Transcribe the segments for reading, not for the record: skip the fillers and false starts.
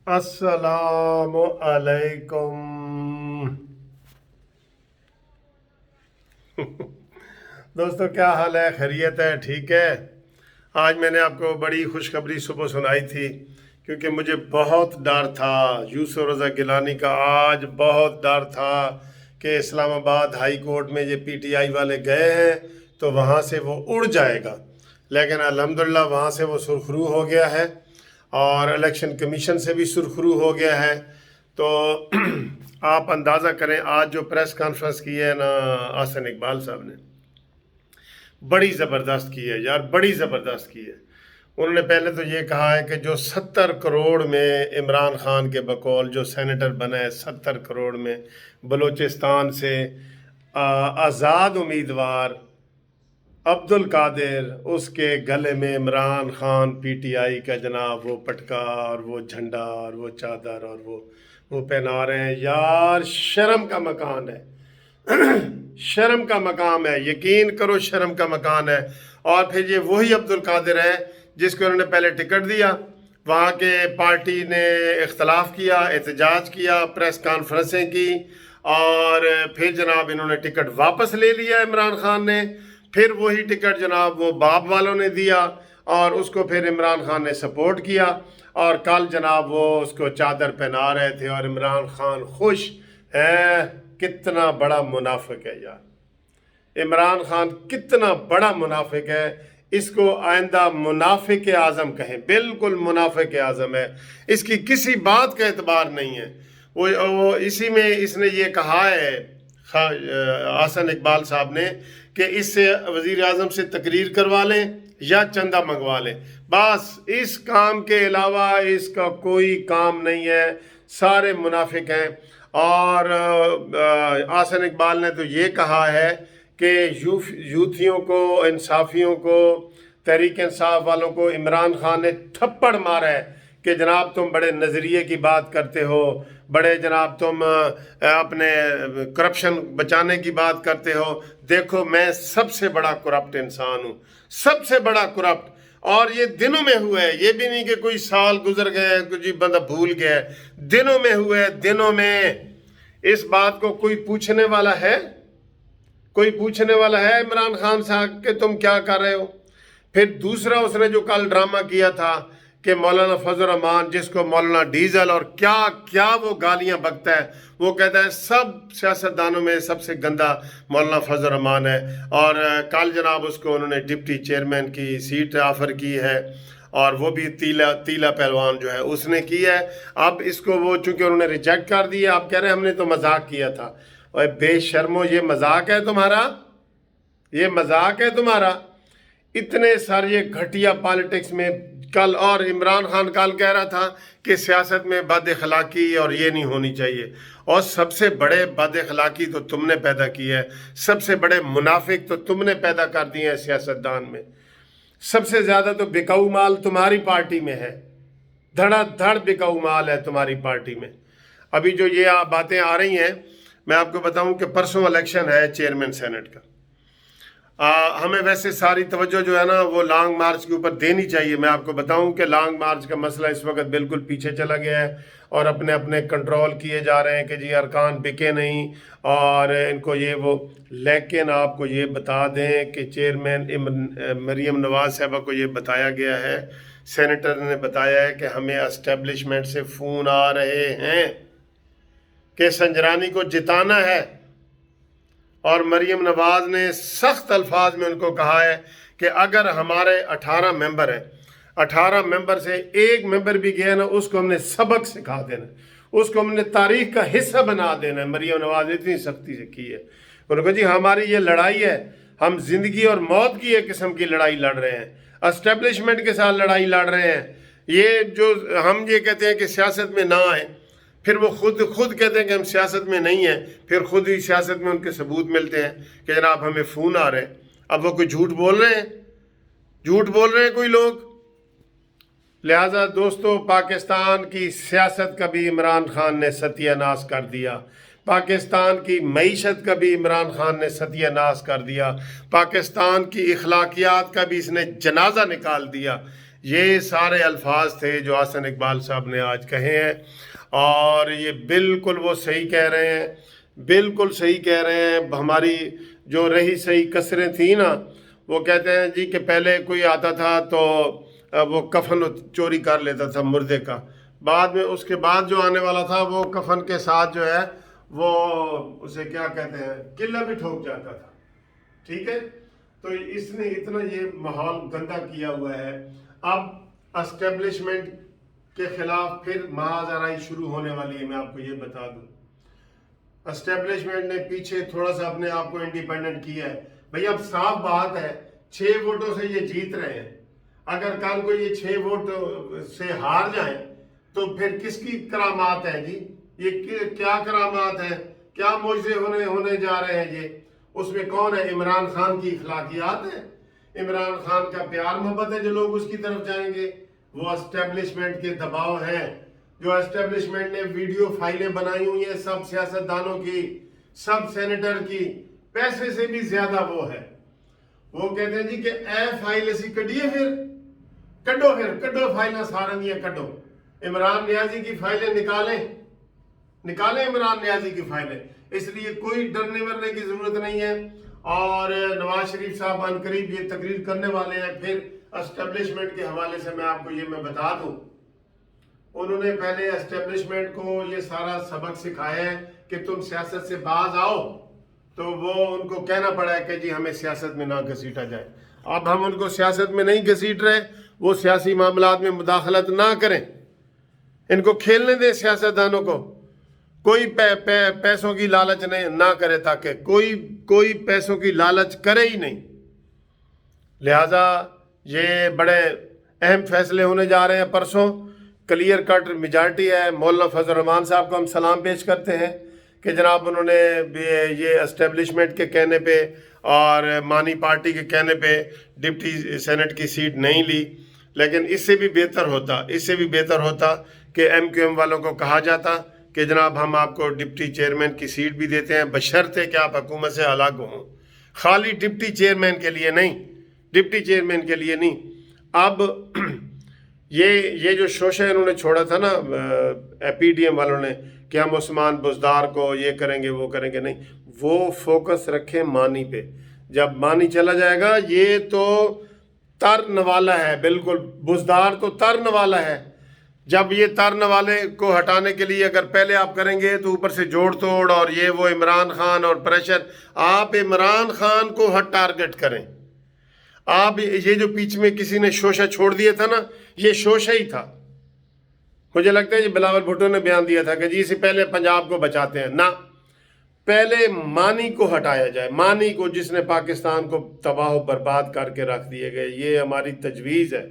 السلام علیکم۔ دوستو کیا حال ہے؟ خیریت ہے؟ ٹھیک ہے؟ آج میں نے آپ کو بڑی خوشخبری صبح سنائی تھی، کیونکہ مجھے بہت ڈر تھا یوسف رضا گیلانی کا۔ آج بہت ڈر تھا کہ اسلام آباد ہائی کورٹ میں یہ پی ٹی آئی والے گئے ہیں تو وہاں سے وہ اڑ جائے گا، لیکن الحمدللہ وہاں سے وہ سرخرو ہو گیا ہے اور الیکشن کمیشن سے بھی سرخرو ہو گیا ہے۔ تو آپ اندازہ کریں آج جو پریس کانفرنس کی ہے نا احسن اقبال صاحب نے، بڑی زبردست کی ہے یار، بڑی زبردست کی ہے۔ انہوں نے پہلے تو یہ کہا ہے کہ جو 70 کروڑ میں عمران خان کے بقول جو سینیٹر بنا ہے، 70 کروڑ میں بلوچستان سے آزاد امیدوار عبد القادر، اس کے گلے میں Imran Khan P T I کا جناب وہ پٹکا اور وہ جھنڈا اور وہ چادر اور وہ پہنا رہے ہیں۔ یار شرم کا مکان ہے، شرم کا مقام ہے، یقین کرو شرم کا مکان ہے۔ اور پھر یہ وہی عبد القادر ہے جس کو انہوں نے پہلے ٹکٹ دیا، وہاں کے پارٹی نے اختلاف کیا، احتجاج کیا، پریس کانفرنسیں کی، اور پھر جناب انہوں نے ٹکٹ واپس لے لیا عمران خان نے۔ پھر وہی ٹکٹ جناب وہ باب والوں نے دیا اور اس کو پھر عمران خان نے سپورٹ کیا، اور کل جناب وہ اس کو چادر پہنا رہے تھے اور عمران خان خوش ہے۔ کتنا بڑا منافق ہے یار، عمران خان کتنا بڑا منافق ہے۔ اس کو آئندہ منافق اعظم کہیں، بالکل منافق اعظم ہے، اس کی کسی بات کا اعتبار نہیں ہے۔ وہ اسی میں اس نے یہ کہا ہے احسن اقبال صاحب نے کہ اس سے وزیر اعظم سے تقریر کروا لیں یا چندہ منگوا لیں، بس اس کام کے علاوہ اس کا کوئی کام نہیں ہے، سارے منافق ہیں۔ اور احسن اقبال نے تو یہ کہا ہے کہ یوتھیوں کو، انصافیوں کو، تحریک انصاف والوں کو عمران خان نے تھپڑ مارا ہے کہ جناب تم بڑے نظریے کی بات کرتے ہو، بڑے جناب تم اپنے کرپشن بچانے کی بات کرتے ہو۔ دیکھو میں سب سے بڑا کرپٹ انسان ہوں، سب سے بڑا کرپٹ، اور یہ دنوں میں ہوا ہے، یہ بھی نہیں کہ کوئی سال گزر گئے کچھ بندہ بھول گیا، دنوں میں ہوا ہے، دنوں میں۔ اس بات کو کوئی پوچھنے والا ہے؟ کوئی پوچھنے والا ہے عمران خان صاحب کہ تم کیا کر رہے ہو؟ پھر دوسرا اس نے جو کل ڈرامہ کیا تھا کہ مولانا فضل الرحمان، جس کو مولانا ڈیزل اور کیا کیا وہ گالیاں بکتا ہے، وہ کہتا ہے سب سیاستدانوں میں سب سے گندا مولانا فضل الرحمان ہے، اور کل جناب اس کو انہوں نے ڈپٹی چیئرمین کی سیٹ آفر کی ہے، اور وہ بھی تیلا پہلوان جو ہے اس نے کی ہے۔ اب اس کو وہ چونکہ انہوں نے ریجیکٹ کر دیا، آپ کہہ رہے ہیں ہم نے تو مذاق کیا تھا۔ اور بے شرمو، یہ مذاق ہے تمہارا؟ یہ مذاق ہے تمہارا؟ اتنے سارے یہ گھٹیا پالیٹکس میں کل، اور عمران خان کل کہہ رہا تھا کہ سیاست میں بد اخلاقی اور یہ نہیں ہونی چاہیے، اور سب سے بڑے بد اخلاقی تو تم نے پیدا کی ہے، سب سے بڑے منافق تو تم نے پیدا کر دیے ہیں سیاستدان میں۔ سب سے زیادہ تو بکاؤ مال تمہاری پارٹی میں ہے، دھڑا دھڑ بکاؤ مال ہے تمہاری پارٹی میں۔ ابھی جو یہ باتیں آ رہی ہیں، میں آپ کو بتاؤں کہ پرسوں الیکشن ہے چیئرمین سینٹ کا۔ ہمیں ویسے ساری توجہ جو ہے نا وہ لانگ مارچ کے اوپر دینی چاہیے۔ میں آپ کو بتاؤں کہ لانگ مارچ کا مسئلہ اس وقت بالکل پیچھے چلا گیا ہے، اور اپنے اپنے کنٹرول کیے جا رہے ہیں کہ جی ارکان بکے نہیں اور ان کو یہ وہ۔ لیکن آپ کو یہ بتا دیں کہ چیئرمین مریم نواز صاحبہ کو یہ بتایا گیا ہے، سینیٹر نے بتایا ہے کہ ہمیں اسٹیبلشمنٹ سے فون آ رہے ہیں کہ سنجرانی کو جتانا ہے، اور مریم نواز نے سخت الفاظ میں ان کو کہا ہے کہ اگر ہمارے 18 ممبر ہیں، 18 ممبر سے ایک ممبر بھی گیا نا، اس کو ہم نے سبق سکھا دینا، اس کو ہم نے تاریخ کا حصہ بنا دینا ہے۔ مریم نواز اتنی سختی سے کی ہے، انہوں نے کہا جی ہماری یہ لڑائی ہے، ہم زندگی اور موت کی ایک قسم کی لڑائی لڑ رہے ہیں، اسٹیبلشمنٹ کے ساتھ لڑائی لڑ رہے ہیں۔ یہ جو ہم یہ کہتے ہیں کہ سیاست میں نہ آئیں، پھر وہ خود کہتے ہیں کہ ہم سیاست میں نہیں ہیں، پھر خود ہی سیاست میں ان کے ثبوت ملتے ہیں کہ جناب ہمیں فون آ رہے ہیں۔ اب وہ کوئی جھوٹ بول رہے ہیں، جھوٹ بول رہے ہیں کوئی لوگ۔ لہٰذا دوستو، پاکستان کی سیاست کا بھی عمران خان نے ستیہ ناش کر دیا، پاکستان کی معیشت کا بھی عمران خان نے ستیہ ناش کر دیا، پاکستان کی اخلاقیات کا بھی اس نے جنازہ نکال دیا۔ یہ سارے الفاظ تھے جو احسن اقبال صاحب نے آج کہے ہیں، اور یہ بالکل وہ صحیح کہہ رہے ہیں، بالکل صحیح کہہ رہے ہیں۔ ہماری جو رہی صحیح کسریں تھیں نا، وہ کہتے ہیں جی کہ پہلے کوئی آتا تھا تو وہ کفن چوری کر لیتا تھا مردے کا، بعد میں اس کے بعد جو آنے والا تھا وہ کفن کے ساتھ جو ہے وہ اسے کیا کہتے ہیں، قلعہ بھی ٹھوک جاتا تھا، ٹھیک ہے۔ تو اس نے اتنا یہ ماحول گندا کیا ہوا ہے۔ اب اسٹیبلشمنٹ کے خلاف پھر مہاجرائی شروع ہونے والی ہے، میں آپ کو یہ بتا دوں۔ اسٹیبلشمنٹ نے پیچھے تھوڑا سا اپنے آپ کو انڈیپینڈنٹ کیا ہے۔ بھئی اب صاف بات ہے 6 ووٹوں سے یہ جیت رہے ہیں، اگر کل کو یہ 6 ووٹ سے ہار جائیں تو پھر کس کی کرامات ہیں جی؟ یہ کیا کرامات ہیں، کیا معجزے ہونے جا رہے ہیں یہ؟ اس میں کون ہے؟ عمران خان کی اخلاقیات ہے، عمران خان کا پیار محبت ہے جو لوگ اس کی طرف جائیں گے؟ وہ اسٹیبلشمنٹ کے دباؤ ہیں، جو اسٹیبلشمنٹ نے ویڈیو فائلیں بنائی ہوئی ہیں سب سیاستدانوں کی، سب سینیٹر کی، پیسے سے بھی زیادہ وہ ہے۔ وہ کہتے ہیں جی کہ اے فائل اسی کڈیے کڈو فائلیں سارے دیا کڈو، عمران نیازی کی فائلیں نکالیں عمران نیازی کی فائلیں۔ اس لیے کوئی ڈرنے ورنے کی ضرورت نہیں ہے، اور نواز شریف صاحب عنقریب یہ تقریر کرنے والے ہیں۔ پھر اسٹیبلشمنٹ کے حوالے سے میں آپ کو یہ بتا دوں، انہوں نے پہلے اسٹیبلشمنٹ کو یہ سارا سبق سکھایا ہے کہ تم سیاست سے باز آؤ، تو وہ ان کو کہنا پڑا ہے کہ جی ہمیں سیاست میں نہ گھسیٹا جائے۔ اب ہم ان کو سیاست میں نہیں گھسیٹ رہے، وہ سیاسی معاملات میں مداخلت نہ کریں، ان کو کھیلنے دیں سیاستدانوں کو، کوئی پیسوں کی لالچ نہ کرے، تاکہ کوئی پیسوں کی لالچ کرے ہی نہیں۔ لہٰذا یہ بڑے اہم فیصلے ہونے جا رہے ہیں پرسوں، کلیئر کٹ میجارٹی ہے۔ مولانا فضل الرحمان صاحب کو ہم سلام پیش کرتے ہیں کہ جناب انہوں نے یہ اسٹیبلشمنٹ کے کہنے پہ اور مانی پارٹی کے کہنے پہ ڈپٹی سینٹ کی سیٹ نہیں لی، لیکن اس سے بھی بہتر ہوتا کہ ایم کیو ایم والوں کو کہا جاتا کہ جناب ہم آپ کو ڈپٹی چیئرمین کی سیٹ بھی دیتے ہیں، بشرطے کہ آپ حکومت سے الگ ہوں، خالی ڈپٹی چیئرمین کے لیے نہیں۔ اب یہ جو شوشہ انہوں نے چھوڑا تھا نا پی ڈی ایم والوں نے کہ ہم عثمان بزدار کو یہ کریں گے وہ کریں گے، نہیں، وہ فوکس رکھیں مانی پہ۔ جب مانی چلا جائے گا، یہ تو ترن والا ہے، بالکل بزدار تو ترن والا ہے۔ جب یہ ترن والے کو ہٹانے کے لیے اگر پہلے آپ کریں گے تو اوپر سے جوڑ توڑ اور یہ وہ عمران خان اور پریشر، آپ عمران خان کو ٹارگٹ کریں۔ آپ یہ جو پیچھے میں کسی نے شوشہ چھوڑ دیا تھا نا، یہ شوشہ ہی تھا۔ مجھے لگتا ہے یہ بلاول بھٹو نے بیان دیا تھا کہ جی سے پہلے پنجاب کو بچاتے ہیں، نہ، پہلے مانی کو ہٹایا جائے، مانی کو جس نے پاکستان کو تباہ و برباد کر کے رکھ دیے گئے۔ یہ ہماری تجویز ہے،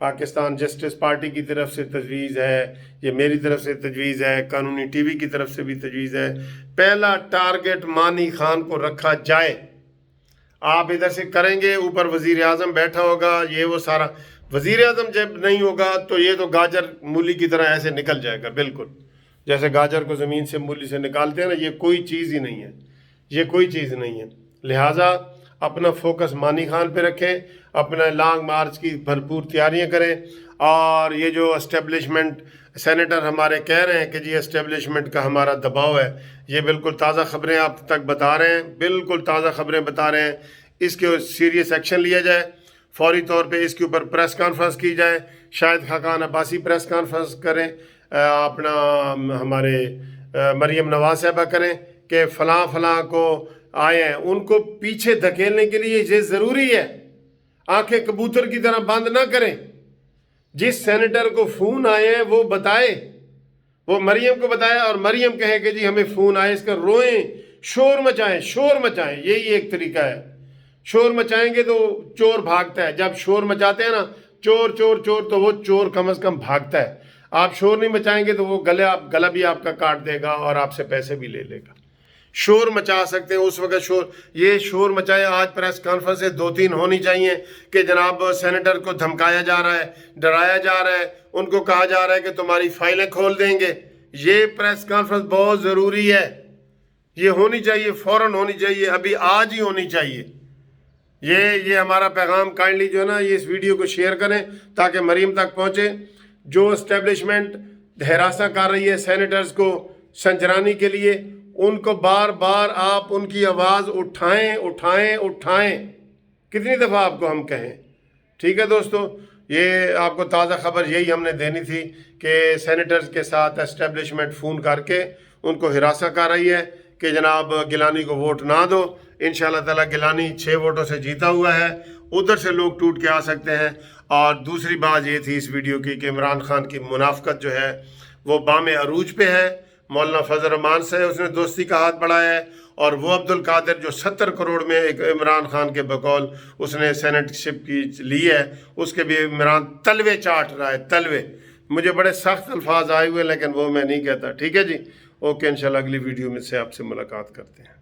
پاکستان جسٹس پارٹی کی طرف سے تجویز ہے، یہ میری طرف سے تجویز ہے، قانونی ٹی وی کی طرف سے بھی تجویز ہے۔ پہلا ٹارگٹ مانی خان کو رکھا جائے۔ آپ ادھر سے کریں گے، اوپر وزیر اعظم بیٹھا ہوگا، یہ وہ سارا، وزیر اعظم جب نہیں ہوگا تو یہ تو گاجر مولی کی طرح ایسے نکل جائے گا، بالکل جیسے گاجر کو زمین سے مولی سے نکالتے ہیں نا، یہ کوئی چیز ہی نہیں ہے، لہٰذا اپنا فوکس مانی خان پہ رکھیں، اپنا لانگ مارچ کی بھرپور تیاریاں کریں۔ اور یہ جو اسٹیبلشمنٹ سینیٹر ہمارے کہہ رہے ہیں کہ جی اسٹیبلشمنٹ کا ہمارا دباؤ ہے، یہ بالکل تازہ خبریں آپ تک بتا رہے ہیں، بالکل تازہ خبریں بتا رہے ہیں۔ اس کے سیریس ایکشن لیا جائے، فوری طور پہ اس کے اوپر پریس کانفرنس کی جائے، شاید خاقان عباسی پریس کانفرنس کریں، اپنا ہمارے مریم نواز صاحبہ کریں کہ فلاں کو آئے ہیں، ان کو پیچھے دھکیلنے کے لیے یہ ضروری ہے۔ آنکھیں کبوتر کی طرح بند نہ کریں، جس سینیٹر کو فون آئے ہیں وہ بتائے، وہ مریم کو بتایا اور مریم کہے کہ جی ہمیں فون آئے، اس کا روئیں، شور مچائیں، یہی ایک طریقہ ہے۔ شور مچائیں گے تو چور بھاگتا ہے، جب شور مچاتے ہیں نا چور تو وہ چور کم از کم بھاگتا ہے۔ آپ شور نہیں مچائیں گے تو وہ گلا بھی آپ کا کاٹ دے گا اور آپ سے پیسے بھی لے لے گا۔ شور مچا سکتے ہیں اس وقت، شور مچائے۔ آج پریس کانفرنس 2-3 ہونی چاہیے کہ جناب سینیٹر کو دھمکایا جا رہا ہے، ڈرایا جا رہا ہے، ان کو کہا جا رہا ہے کہ تمہاری فائلیں کھول دیں گے۔ یہ پریس کانفرنس بہت ضروری ہے، یہ ہونی چاہیے، فوراً ہونی چاہیے، ابھی آج ہی ہونی چاہیے۔ یہ ہمارا پیغام کائنڈلی جو ہے نا یہ اس ویڈیو کو شیئر کریں تاکہ مریم تک پہنچے. جو اسٹیبلشمنٹ ہراساں کر رہی ہے سینیٹرز کو سنجرانی کے لیے، ان کو بار بار آپ ان کی آواز اٹھائیں. کتنی دفعہ آپ کو ہم کہیں؟ ٹھیک ہے دوستو، یہ آپ کو تازہ خبر یہی ہم نے دینی تھی کہ سینیٹرز کے ساتھ اسٹیبلشمنٹ فون کر کے ان کو ہراساں کر رہی ہے کہ جناب گیلانی کو ووٹ نہ دو. انشاءاللہ تعالیٰ گیلانی 6 ووٹوں سے جیتا ہوا ہے، ادھر سے لوگ ٹوٹ کے آ سکتے ہیں. اور دوسری بات یہ تھی اس ویڈیو کی کہ عمران خان کی منافقت جو ہے وہ بام عروج پہ ہے. مولانا فضل الرحمان سے اس نے دوستی کا ہاتھ بڑھایا ہے، اور وہ عبد القادر جو 70 کروڑ میں ایک عمران خان کے بقول اس نے سینٹ شپ کی لی ہے، اس کے بھی عمران تلوے چاٹ رہا ہے. تلوے مجھے بڑے سخت الفاظ آئے ہوئے لیکن وہ میں نہیں کہتا. ٹھیک ہے جی، اوکے، انشاءاللہ اگلی ویڈیو میں سے آپ سے ملاقات کرتے ہیں.